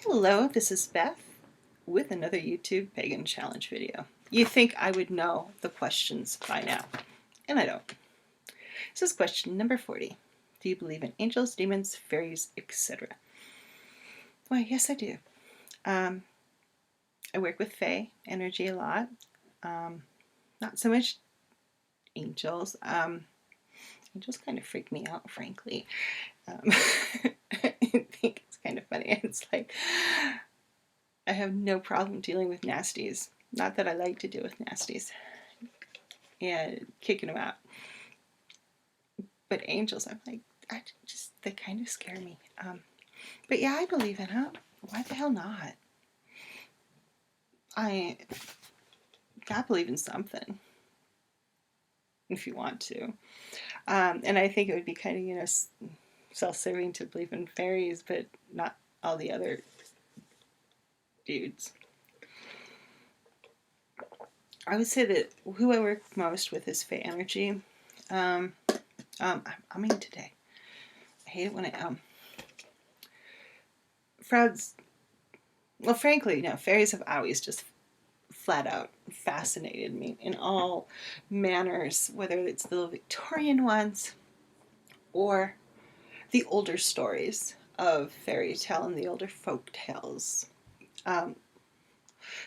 Hello, this is Beth with another YouTube Pagan Challenge video. You think I would know the questions by now, and I don't. This is question number 40. Do you believe in angels, demons, fairies, etc.? Why, yes I do. I work with Fae energy a lot. Not so much angels. Angels kind of freak me out, frankly. I think it's kind of funny. It's like, I have no problem dealing with nasties. Not that I like to deal with nasties and kicking them out. But angels, I'm like, they kind of scare me. But yeah, I believe in it. Why the hell not? I believe in something, if you want to. And I think it would be kind of, self-serving to believe in fairies, but not all the other dudes. I would say that who I work most with is Fae energy. I'm humming today. I hate it when I frauds. Well, frankly, no. Fairies have always just flat out fascinated me in all manners, whether it's the Victorian ones or the older stories of fairy tale and the older folk tales.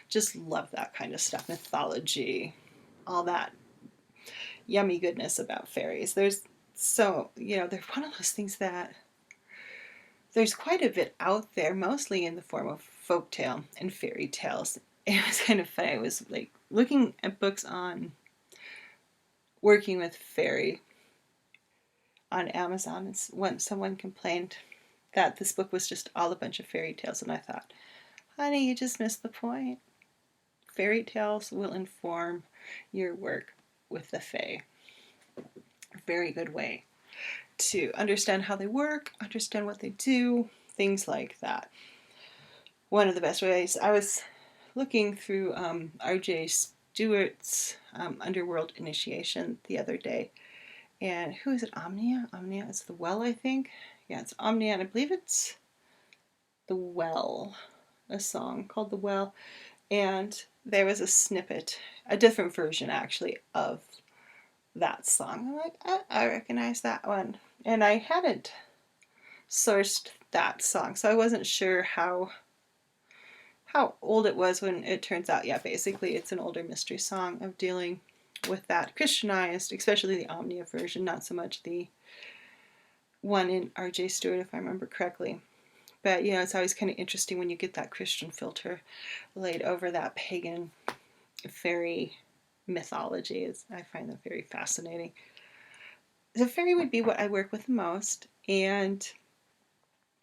Just love that kind of stuff, mythology, all that yummy goodness about fairies. They're one of those things that there's quite a bit out there, mostly in the form of folktale and fairy tales. It was kind of funny. I was like looking at books on working with fairy on Amazon, and when someone complained that this book was just all a bunch of fairy tales, and I thought, honey, you just missed the point. Fairy tales will inform your work with the Fae. Very good way to understand how they work, understand what they do, things like that. One of the best ways, I was looking through R.J. Stewart's Underworld Initiation the other day, and who is it? Omnia? Omnia is the well, I think. Yeah, it's Omnia, and I believe it's The Well, a song called The Well, and there was a snippet, a different version actually, of that song. I'm like, I recognize that one. And I hadn't sourced that song, so I wasn't sure how old it was when it turns out, yeah, basically it's an older mystery song of dealing with that Christianized, especially the Omnia version, not so much the one in R.J. Stewart, if I remember correctly. But, it's always kind of interesting when you get that Christian filter laid over that pagan fairy mythology. I find that very fascinating. The fairy would be what I work with the most, and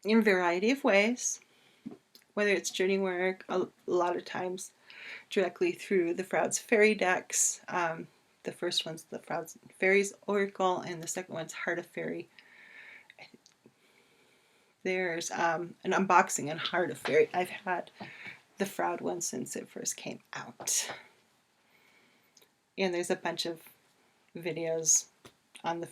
in a variety of ways, whether it's journey work, a lot of times directly through the Faeries fairy decks. The first one's the Faeries Oracle, and the second one's Heart of Fairy. There's an unboxing on Heart of Fairy. I've had the Fraud one since it first came out. And there's a bunch of videos on the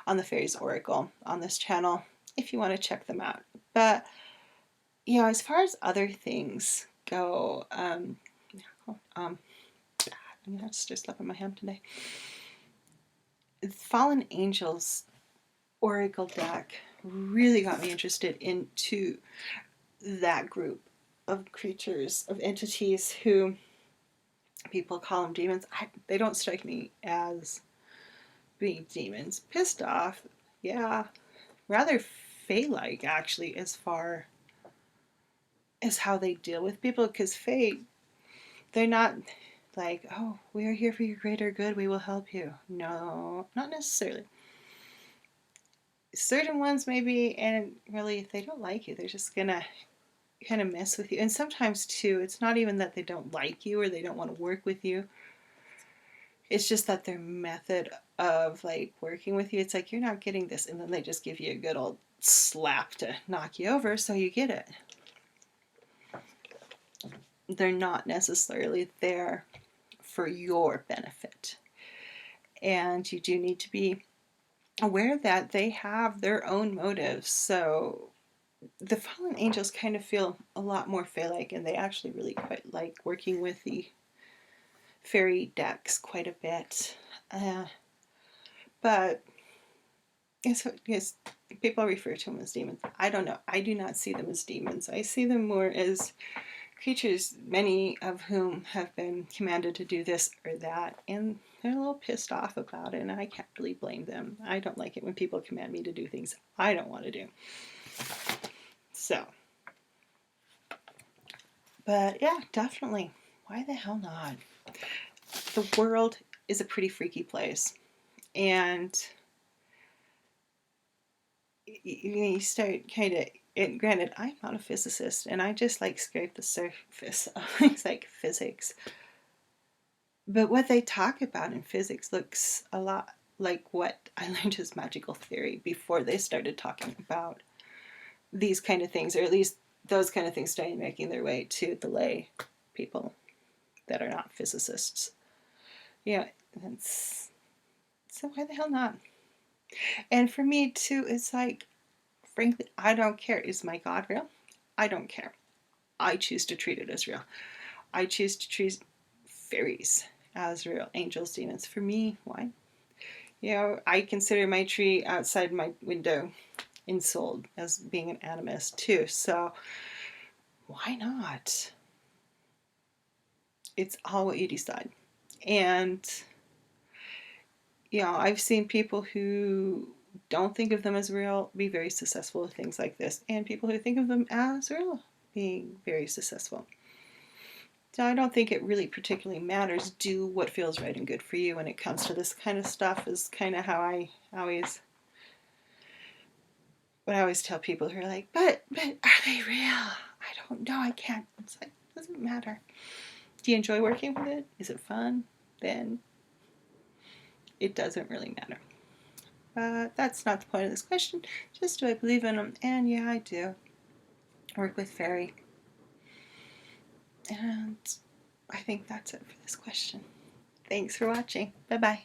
on the Faeries Oracle on this channel if you want to check them out. But as far as other things go, I'm gonna have to start slapping my hand today. Fallen Angels Oracle deck really got me interested into that group of creatures, of entities who people call them demons. They don't strike me as being demons. Pissed off, yeah. Rather Fae-like, actually, as far as how they deal with people, because Fae, they're not like, oh, we are here for your greater good, we will help you. No, not necessarily. Certain ones maybe, and really, if they don't like you, they're just gonna kind of mess with you. And sometimes too, it's not even that they don't like you or they don't want to work with you. It's just that their method of like working with you, it's like, you're not getting this, and then they just give you a good old slap to knock you over so you get it. They're not necessarily there for your benefit. And you do need to be aware that they have their own motives. So the fallen angels kind of feel a lot more fae-like, and they actually really quite like working with the fairy decks quite a bit. But yes, people refer to them as demons. I don't know. I do not see them as demons. I see them more as creatures, many of whom have been commanded to do this or that, and they're a little pissed off about it, and I can't really blame them. I don't like it when people command me to do things I don't want to do. So, but yeah, definitely. Why the hell not? The world is a pretty freaky place, and you start kind of. And granted, I'm not a physicist, and I just like scrape the surface of things like physics. But what they talk about in physics looks a lot like what I learned as magical theory before they started talking about these kind of things, or at least those kind of things started making their way to the lay people that are not physicists. Yeah, that's, so why the hell not? And for me too, it's like, frankly, I don't care. Is my God real? I don't care. I choose to treat it as real. I choose to treat fairies as real. Angels, demons. For me, why? You know, I consider my tree outside my window ensouled as being an animist too. So why not? It's all what you decide. And you know, I've seen people who don't think of them as real be very successful with things like this, and people who think of them as real being very successful. So I don't think it really particularly matters. Do what feels right and good for you when it comes to this kind of stuff is kind of how I always tell people who are like, but are they real? I don't know. I can't. It's like, it doesn't matter. Do you enjoy working with it? Is it fun? Then it doesn't really matter. But that's not the point of this question. Just do I believe in them? And yeah, I do. Work with fairy. And I think that's it for this question. Thanks for watching. Bye bye.